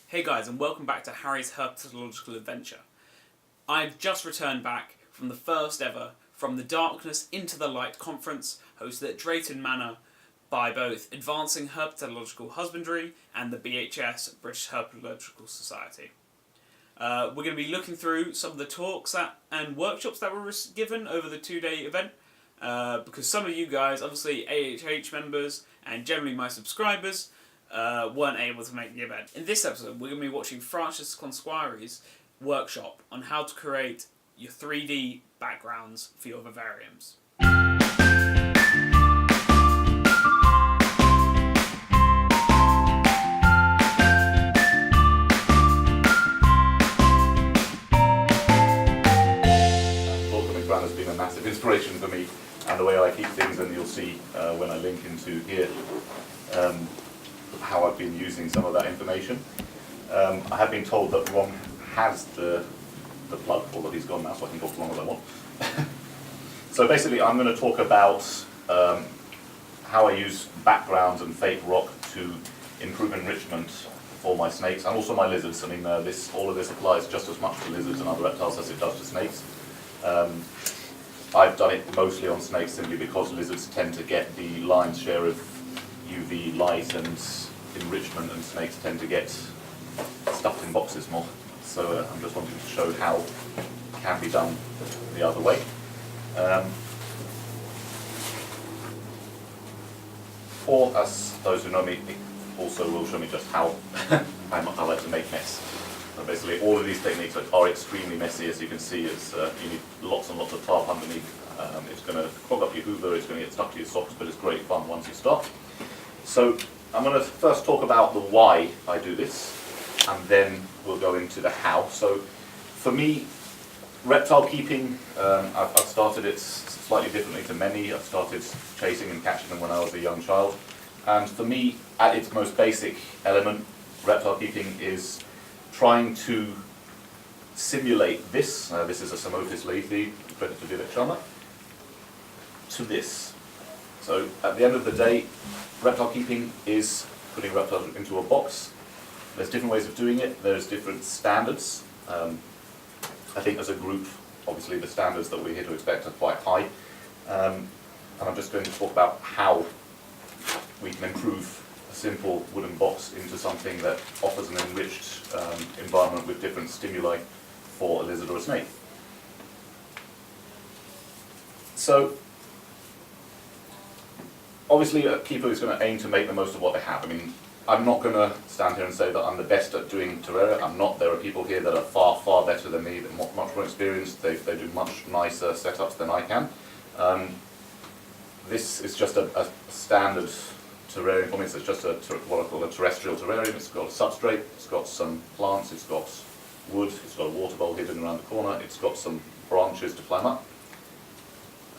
Hey guys, and welcome back to Harry's Herpetological Adventure. I've just returned back from the first ever From the Darkness into the Light conference hosted at Drayton Manor by both Advancing Herpetological Husbandry and the BHS, British Herpetological Society. We're going to be looking through some of the talks and workshops that were given over the two-day event, because some of you guys, obviously AHH members and generally my subscribers, weren't able to make the event. In this episode, we're going to be watching Francis Cosquieri's workshop on how to create your 3D backgrounds for your vivariums. Has been a massive inspiration for me and the way I keep things, and you'll see when I link into here how I've been using some of that information. I have been told that Ron has the plug, although he's gone now, so I can talk as long as I want. So basically I'm going to talk about how I use backgrounds and fake rock to improve enrichment for my snakes and also my lizards. I mean, all of this applies just as much to lizards and other reptiles as it does to snakes. I've done it mostly on snakes simply because lizards tend to get the lion's share of UV light and enrichment, and snakes tend to get stuffed in boxes more. So I'm just wanting to show how it can be done the other way. Or, as those who know me also will show me just how I like to make mess. So basically all of these techniques are extremely messy, as you can see. You need lots and lots of tarp underneath. It's going to clog up your hoover, it's going to get stuck to your socks, but it's great fun once you start. So I'm going to first talk about the why I do this, and then we'll go into the how. So for me, reptile keeping, I've started it slightly differently to many. I've started chasing and catching them when I was a young child. And for me, at its most basic element, reptile keeping is trying to simulate this. This is a Samophis leafy, credit to Vivek Sharma, to this. So at the end of the day, reptile keeping is putting reptiles into a box. There's different ways of doing it. There's different standards. I think as a group, obviously the standards that we're here to expect are quite high. And I'm just going to talk about how we can improve a simple wooden box into something that offers an enriched environment with different stimuli for a lizard or a snake. So, obviously a keeper is going to aim to make the most of what they have. I mean, I'm not going to stand here and say that I'm the best at doing terraria. I'm not. There are people here that are far, far better than me, much more experienced. They do much nicer setups than I can. This is just a standard terrarium for me. So it's just what I call a terrestrial terrarium. It's got a substrate, it's got some plants, it's got wood, it's got a water bowl hidden around the corner, it's got some branches to climb up.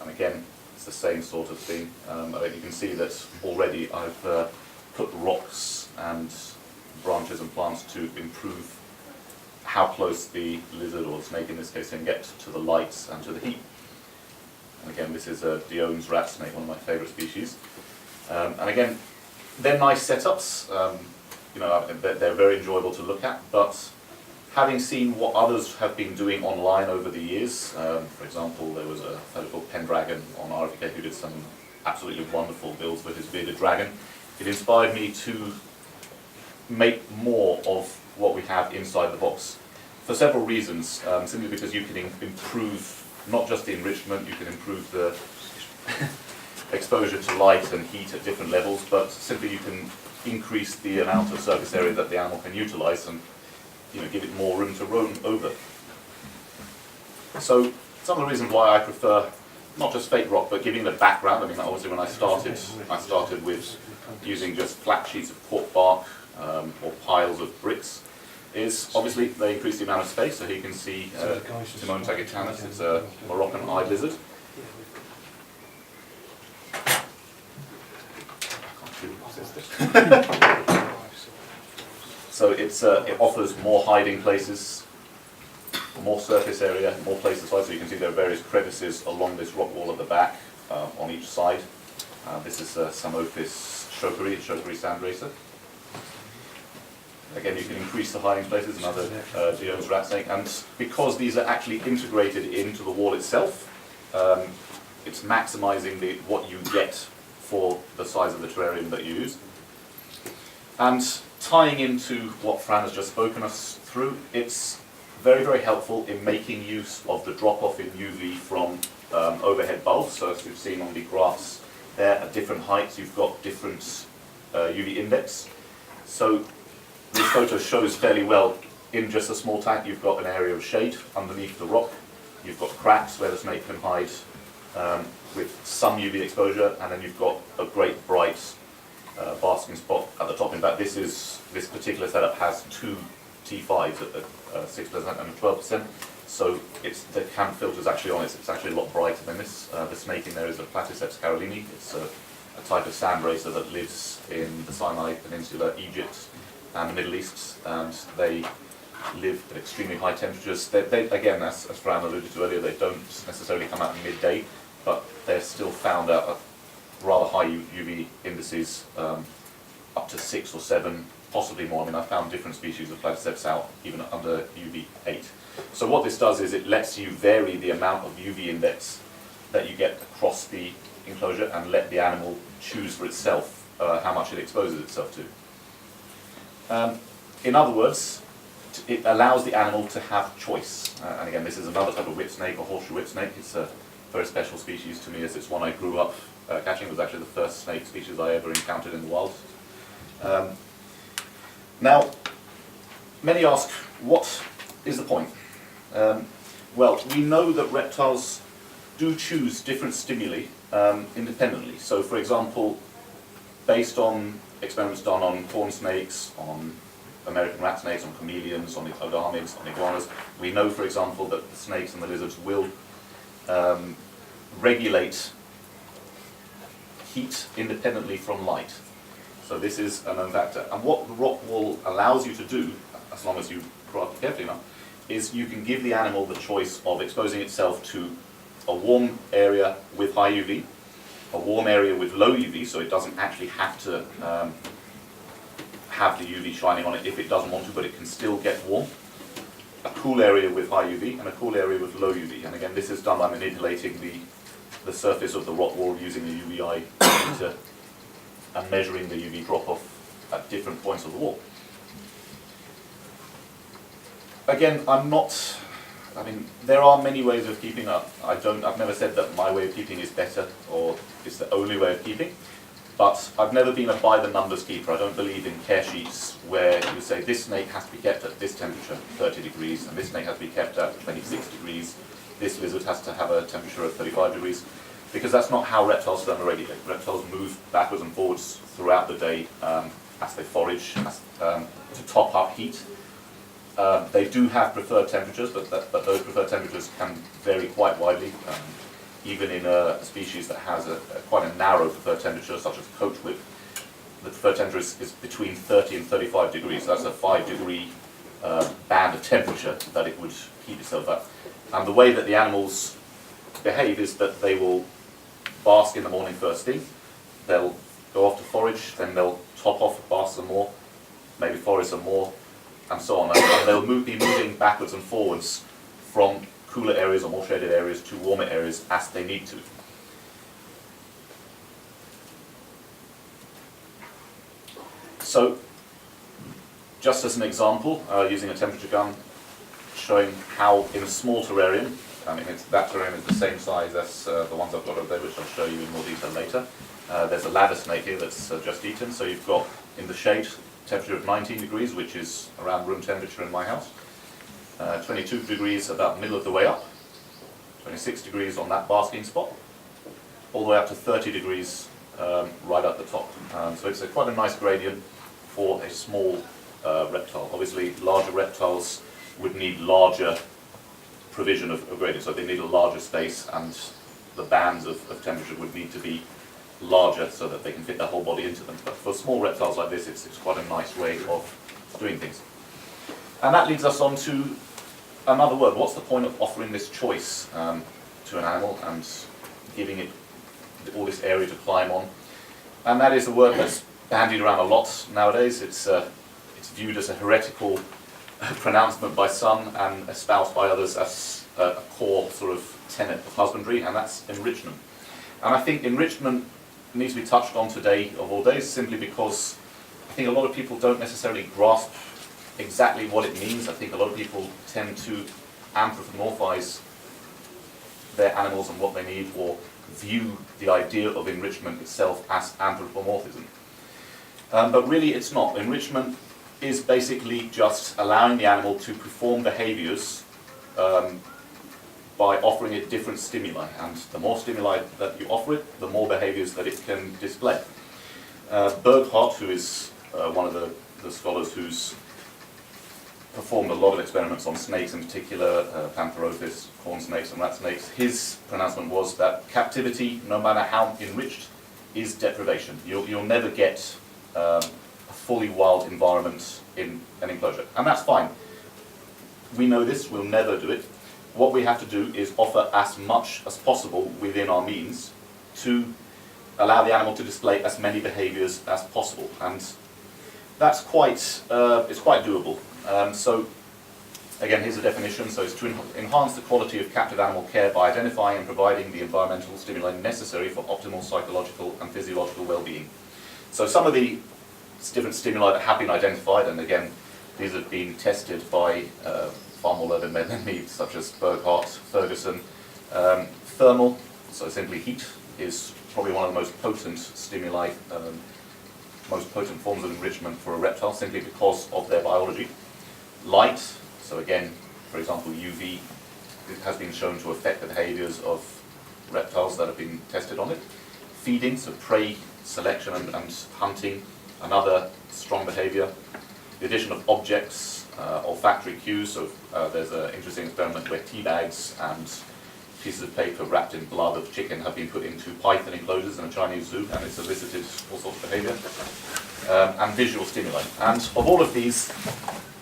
And again, it's the same sort of thing. I think you can see that already I've put rocks and branches and plants to improve how close the lizard, or the snake in this case, can get to the lights and to the heat. And again, this is a Dion's rat snake, one of my favourite species. And again, they're nice setups. You know, they're very enjoyable to look at, but having seen what others have been doing online over the years, for example, there was a fellow called Pendragon on RFK who did some absolutely wonderful builds with his bearded dragon. It inspired me to make more of what we have inside the box for several reasons. Simply because you can improve not just the enrichment, you can improve the exposure to light and heat at different levels, but simply you can increase the amount of surface area that the animal can utilize and, you know, give it more room to roam over. So some of the reasons why I prefer not just fake rock, but giving the background. I mean, obviously when I started with using just flat sheets of cork bark or piles of bricks, is obviously they increase the amount of space. So here you can see Timon tagetanus. It's a Moroccan eye lizard. So it offers more hiding places, more surface area, more places. So you can see there are various crevices along this rock wall at the back on each side. This is Samophis Shokeri sand racer. again, you can increase the hiding places, another Geo's rat snake, and because these are actually integrated into the wall itself, it's maximising what you get for the size of the terrarium that you use. And tying into what Fran has just spoken us through, it's very, very helpful in making use of the drop-off in UV from overhead bulbs. So as you've seen on the graphs there, at different heights, you've got different UV index. So this photo shows fairly well, in just a small tank, you've got an area of shade underneath the rock. You've got cracks where the snake can hide with some UV exposure, and then you've got a great bright basking spot at the top. In fact, this particular setup has two T5s at 6% and 12%, so the cam filter is actually on it. It's actually a lot brighter than this. The snake in there is a Platyceps carolini. It's a type of sand racer that lives in the Sinai Peninsula, Egypt, and the Middle East, and they live at extremely high temperatures. They again, as Fran alluded to earlier, they don't necessarily come out midday, but they're still found at rather high UV indices, up to 6 or 7, possibly more. I mean, I've found different species of Platyceps out even under UV 8. So what this does is it lets you vary the amount of UV index that you get across the enclosure and let the animal choose for itself how much it exposes itself to. In other words, it allows the animal to have choice. And again, this is another type of whip snake, or horseshoe whip snake. It's a very special species to me, as it's one I grew up catching. It was actually the first snake species I ever encountered in the wild. Now, many ask, what is the point? Well, we know that reptiles do choose different stimuli independently. So, for example, based on experiments done on corn snakes, on American rat snakes, on chameleons, on agamids, on iguanas, we know, for example, that the snakes and the lizards will regulate heat independently from light. So this is a known factor. And what the rock wall allows you to do, as long as you craft it carefully enough, is you can give the animal the choice of exposing itself to a warm area with high UV, a warm area with low UV, so it doesn't actually have to have the UV shining on it if it doesn't want to, but it can still get warm, a cool area with high UV, and a cool area with low UV. And again, this is done by manipulating the surface of the rock wall using the UVI meter and measuring the UV drop-off at different points of the wall. Again, there are many ways of keeping up. I've never said that my way of keeping is better or is the only way of keeping, but I've never been a by-the-numbers keeper. I don't believe in care sheets where you say this snake has to be kept at this temperature, 30 degrees, and this snake has to be kept at 26 degrees, this lizard has to have a temperature of 35 degrees, because that's not how reptiles thermoregulate. Reptiles move backwards and forwards throughout the day as they forage to top up heat. They do have preferred temperatures, but those preferred temperatures can vary quite widely. Even in a species that has quite a narrow preferred temperature, such as coach whip, the preferred temperature is between 30 and 35 degrees. So that's a 5-degree band of temperature that it would heat itself at. And the way that the animals behave is that they will bask in the morning first thing, they'll go off to forage, then they'll top off, bask some more, maybe forage some more, and so on. And they'll be moving backwards and forwards from cooler areas or more shaded areas to warmer areas as they need to. So, just as an example, using a temperature gun, showing how in a small terrarium, that terrarium is the same size as the ones I've got over there, which I'll show you in more detail later. There's a ladder snake here that's just eaten, so you've got in the shade temperature of 19 degrees, which is around room temperature in my house. 22 degrees about the middle of the way up, 26 degrees on that basking spot, all the way up to 30 degrees right at the top. So it's quite a nice gradient for a small reptile. Obviously, larger reptiles would need larger provision of gradient, so they need a larger space, and the bands of temperature would need to be larger so that they can fit their whole body into them. But for small reptiles like this, it's quite a nice way of doing things. And that leads us on to another word. What's the point of offering this choice to an animal and giving it all this area to climb on? And that is a word that's bandied around a lot nowadays. It's It's viewed as a heretical pronouncement by some and espoused by others as a core sort of tenet of husbandry, and that's enrichment. And I think enrichment needs to be touched on today of all days, simply because I think a lot of people don't necessarily grasp exactly what it means. I think a lot of people tend to anthropomorphize their animals and what they need, or view the idea of enrichment itself as anthropomorphism. But really it's not. Enrichment is basically just allowing the animal to perform behaviors by offering it different stimuli, and the more stimuli that you offer it, the more behaviors that it can display. Burghardt, who is one of the scholars who's performed a lot of experiments on snakes in particular, Pantherophis, corn snakes and rat snakes, his pronouncement was that captivity, no matter how enriched, is deprivation. You'll never get a fully wild environment in an enclosure, and that's fine. We know this, we'll never do it. What we have to do is offer as much as possible within our means to allow the animal to display as many behaviors as possible, and that's it's quite doable. So again, here's a definition. So it's to enhance the quality of captive animal care by identifying and providing the environmental stimuli necessary for optimal psychological and physiological well-being. So some of the different stimuli that have been identified, and again, these have been tested by far more learned men than me, such as Burghardt, Ferguson. Thermal, so simply heat, is probably one of the most potent stimuli, most potent forms of enrichment for a reptile, simply because of their biology. Light, so again, for example, UV, it has been shown to affect the behaviors of reptiles that have been tested on it. Feeding, so prey selection and hunting, another strong behavior. The addition of objects, olfactory cues, so there's an interesting experiment where tea bags and pieces of paper wrapped in blood of chicken have been put into python enclosures in a Chinese zoo, and it's elicited all sorts of behavior. And visual stimuli. And of all of these,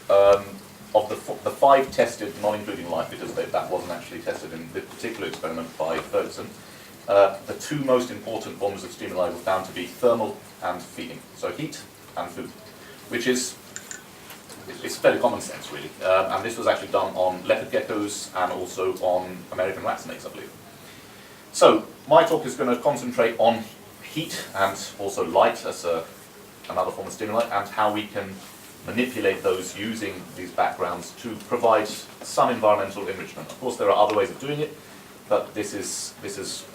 of the 5 tested, not including light, because that wasn't actually tested in this particular experiment by Ferguson, the 2 most important forms of stimuli were found to be thermal and feeding, so heat and food, which is it's fairly common sense, really. And this was actually done on leopard geckos and also on American rat snakes, I believe. So my talk is going to concentrate on heat and also light as another form of stimuli, and how we can manipulate those using these backgrounds to provide some environmental enrichment. Of course, there are other ways of doing it, but this is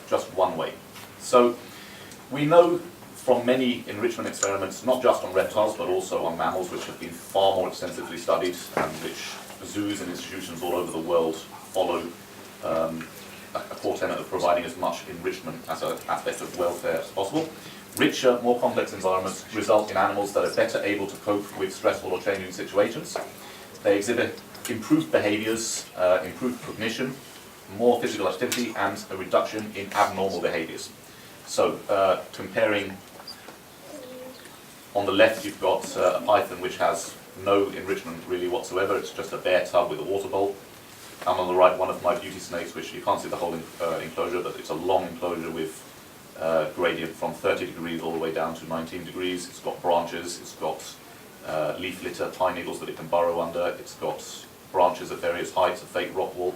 just one way. So we know from many enrichment experiments, not just on reptiles, but also on mammals, which have been far more extensively studied, and which zoos and institutions all over the world follow a core tenet of providing as much enrichment as an aspect of welfare as possible. Richer, more complex environments result in animals that are better able to cope with stressful or changing situations. They exhibit improved behaviors, improved cognition, more physical activity, and a reduction in abnormal behaviors. So, comparing, on the left you've got a python which has no enrichment really whatsoever, it's just a bare tub with a water bowl. And on the right, one of my beauty snakes, which you can't see the whole enclosure, but it's a long enclosure with gradient from 30 degrees all the way down to 19 degrees. It's got branches, it's got leaf litter, pine needles that it can burrow under, it's got branches at various heights, a fake rock wall.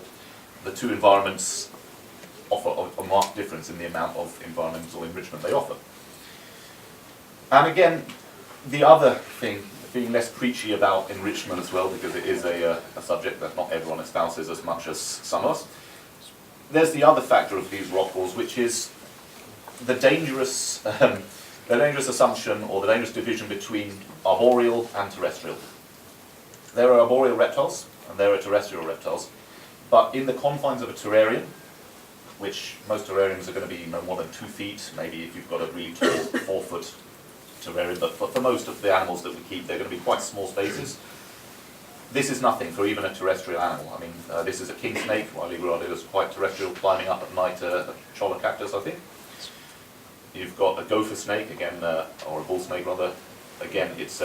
The 2 environments offer a marked difference in the amount of environmental enrichment they offer. And again, the other thing, being less preachy about enrichment as well, because it is a subject that not everyone espouses as much as some of us, there's the other factor of these rock walls, which is the dangerous assumption, or the dangerous division between arboreal and terrestrial. There are arboreal reptiles, and there are terrestrial reptiles, but in the confines of a terrarium, which most terrariums are going to be no more than 2 feet, maybe if you've got a really tall 4-foot terrarium, but for most of the animals that we keep, they're going to be quite small spaces. This is nothing for even a terrestrial animal. I mean, this is a king snake, widely regarded as quite terrestrial, climbing up at night a cholla cactus, I think. You've got a gopher snake, again, or a bull snake rather. Again, it's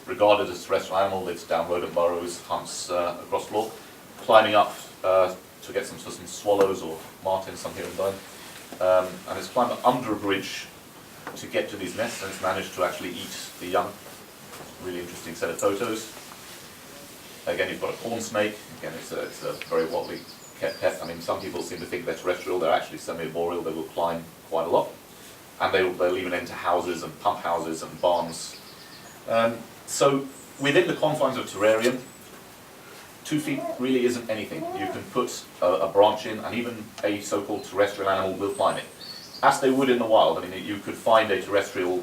regarded as a terrestrial animal, lives down rodent burrows, hunts across floor, climbing up to get some swallows or martins, some here and there. And it's climbed under a bridge to get to these nests, and it's managed to actually eat the young. really interesting set of photos. Again, you've got a corn snake. Again, it's a very widely kept pet. I mean, some people seem to think they're terrestrial. They're actually semi-arboreal. They will climb quite a lot. And they'll even enter houses and pump houses and barns. So within the confines of a terrarium, 2 feet really isn't anything. You can put a branch in, and even a so-called terrestrial animal will climb it, as they would in the wild. I mean, you could find a terrestrial,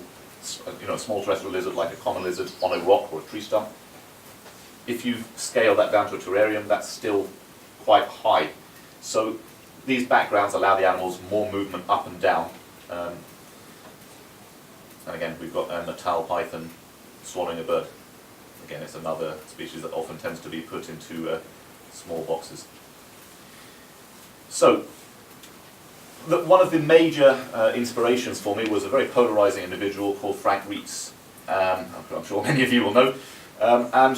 a small terrestrial lizard like a common lizard on a rock or a tree stump. If you scale that down to a terrarium, that's still quite high. So these backgrounds allow the animals more movement up and down. And again, we've got a natal python swallowing a bird. Again, it's another species that often tends to be put into small boxes. So, one of the major inspirations for me was a very polarizing individual called Frank Reitz. I'm sure many of you will know. And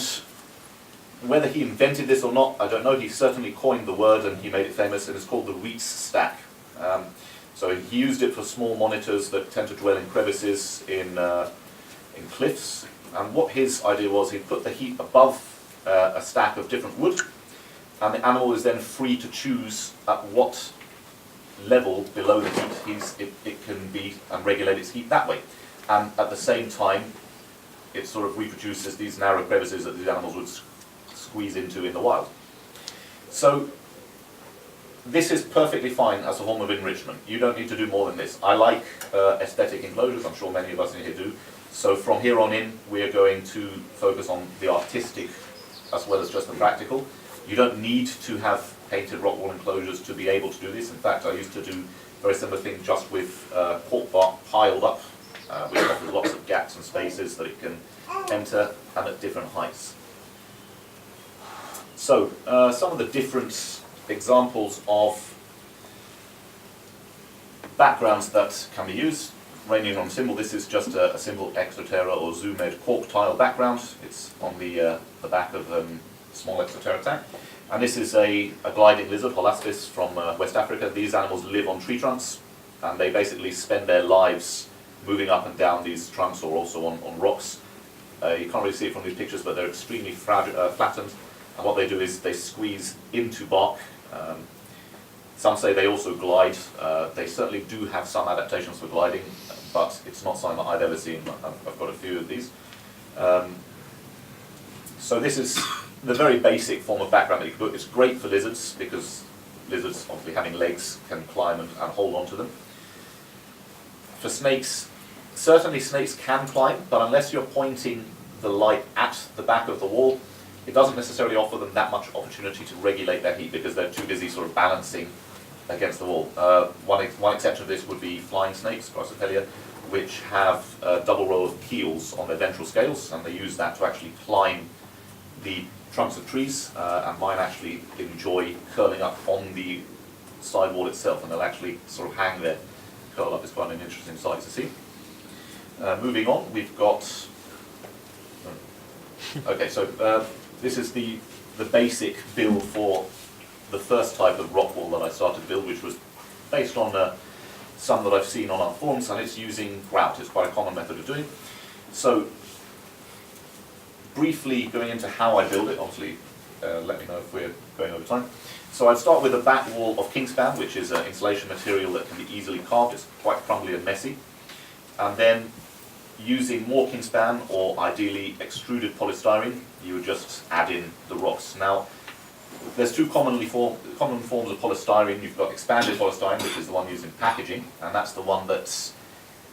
whether he invented this or not, I don't know. He certainly coined the word and he made it famous, and it's called the Reitz stack. So he used it for small monitors that tend to dwell in crevices in cliffs. And what his idea was, he'd put the heat above a stack of different wood, and the animal is then free to choose at what level below the heat it can be and regulate its heat that way. And at the same time, it sort of reproduces these narrow crevices that these animals would squeeze into in the wild. So this is perfectly fine as a form of enrichment. You don't need to do more than this. I like aesthetic enclosures. I'm sure many of us in here do. So from here on in, we are going to focus on the artistic as well as just the practical. You don't need to have painted rock wall enclosures to be able to do this. In fact, I used to do a very similar thing just with cork bark piled up, which offers lots of gaps and spaces that it can enter, and at different heights. So, some of the different examples of backgrounds that can be used. Ranging on symbol, this is just a simple Exoterra or Zoomed cork tile background. It's on the back of a small Exoterra tank. And this is a gliding lizard, Holaspis, from West Africa. These animals live on tree trunks, and they basically spend their lives moving up and down these trunks, or also on rocks. You can't really see it from these pictures, but they're extremely flattened. And what they do is they squeeze into bark. Some say they also glide. They certainly do have some adaptations for gliding, but it's not something that I've ever seen. I've got a few of these. So this is the very basic form of background that you can put. It's great for lizards, because lizards, obviously having legs, can climb and hold on to them. For snakes, certainly snakes can climb, but unless you're pointing the light at the back of the wall, it doesn't necessarily offer them that much opportunity to regulate their heat, because they're too busy sort of balancing against the wall. One exception to this would be flying snakes, Cosquieri, which have a double row of keels on their ventral scales, and they use that to actually climb the trunks of trees, and mine actually enjoy curling up on the side wall itself, and they'll actually sort of hang there, curl up. It's quite an interesting sight to see. Moving on, we've got, okay, so this is the basic build for the first type of rock wall that I started to build, which was based on some that I've seen on our forums, and it's using grout. It's quite a common method of doing. So, briefly going into how I build it, obviously let me know if we're going over time. So I'd start with a back wall of kingspan, which is an insulation material that can be easily carved. It's quite crumbly and messy. And then using more kingspan, or ideally extruded polystyrene, you would just add in the rocks. Now, there's two common forms of polystyrene. You've got expanded polystyrene, which is the one used in packaging, and that's the one that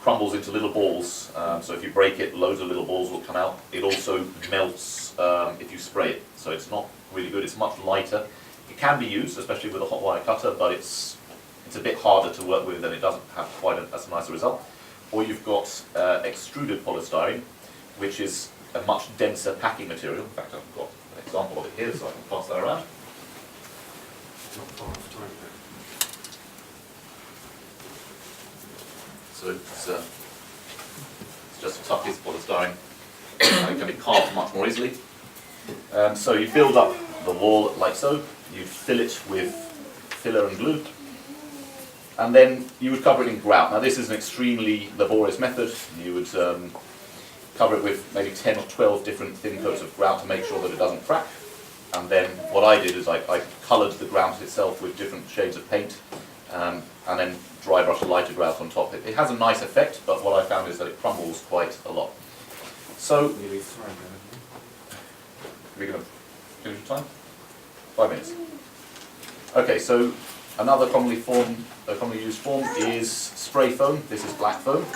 crumbles into little balls. So if you break it, loads of little balls will come out. It also melts if you spray it, so it's not really good. It's much lighter. It can be used, especially with a hot wire cutter, but it's a bit harder to work with, and it doesn't have quite as nice a result. Or you've got extruded polystyrene, which is a much denser packing material. In fact, I've got an example of it here, so I can pass that around. So it's just a tough piece of polystyrene. It can be carved much more easily. So you build up the wall like so. You fill it with filler and glue, and then you would cover it in grout. Now this is an extremely laborious method. You would cover it with maybe 10 or 12 different thin coats of grout to make sure that it doesn't crack. And then what I did is I coloured the grout itself with different shades of paint, and then dry brush a lighter grout on top. It has a nice effect, but what I found is that it crumbles quite a lot. So, we're going to finish your time? 5 minutes. Okay, so another commonly used form is spray foam. This is black foam.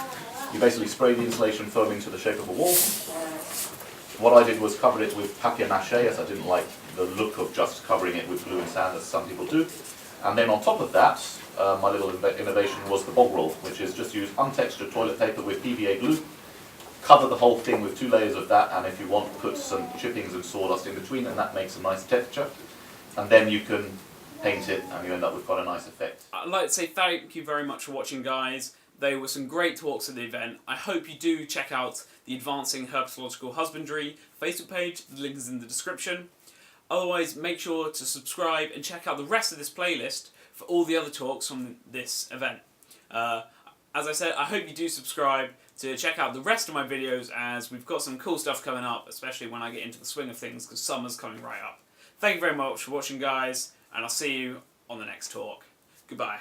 You basically spray the insulation foam into the shape of a wall. What I did was cover it with papier-mâché, as I didn't like the look of just covering it with glue and sand, as some people do. And then on top of that, my little innovation was the bog roll, which is just use untextured toilet paper with PVA glue, cover the whole thing with 2 layers of that, and if you want, put some chippings and sawdust in between, and that makes a nice texture. And then you can paint it, and you end up with quite a nice effect. I'd like to say thank you very much for watching, guys. There were some great talks at the event. I hope you do check out the Advancing Herpetological Husbandry Facebook page. The link is in the description. Otherwise, make sure to subscribe and check out the rest of this playlist for all the other talks from this event. As I said, I hope you do subscribe to check out the rest of my videos, as we've got some cool stuff coming up, especially when I get into the swing of things, because summer's coming right up. Thank you very much for watching, guys, and I'll see you on the next talk. Goodbye.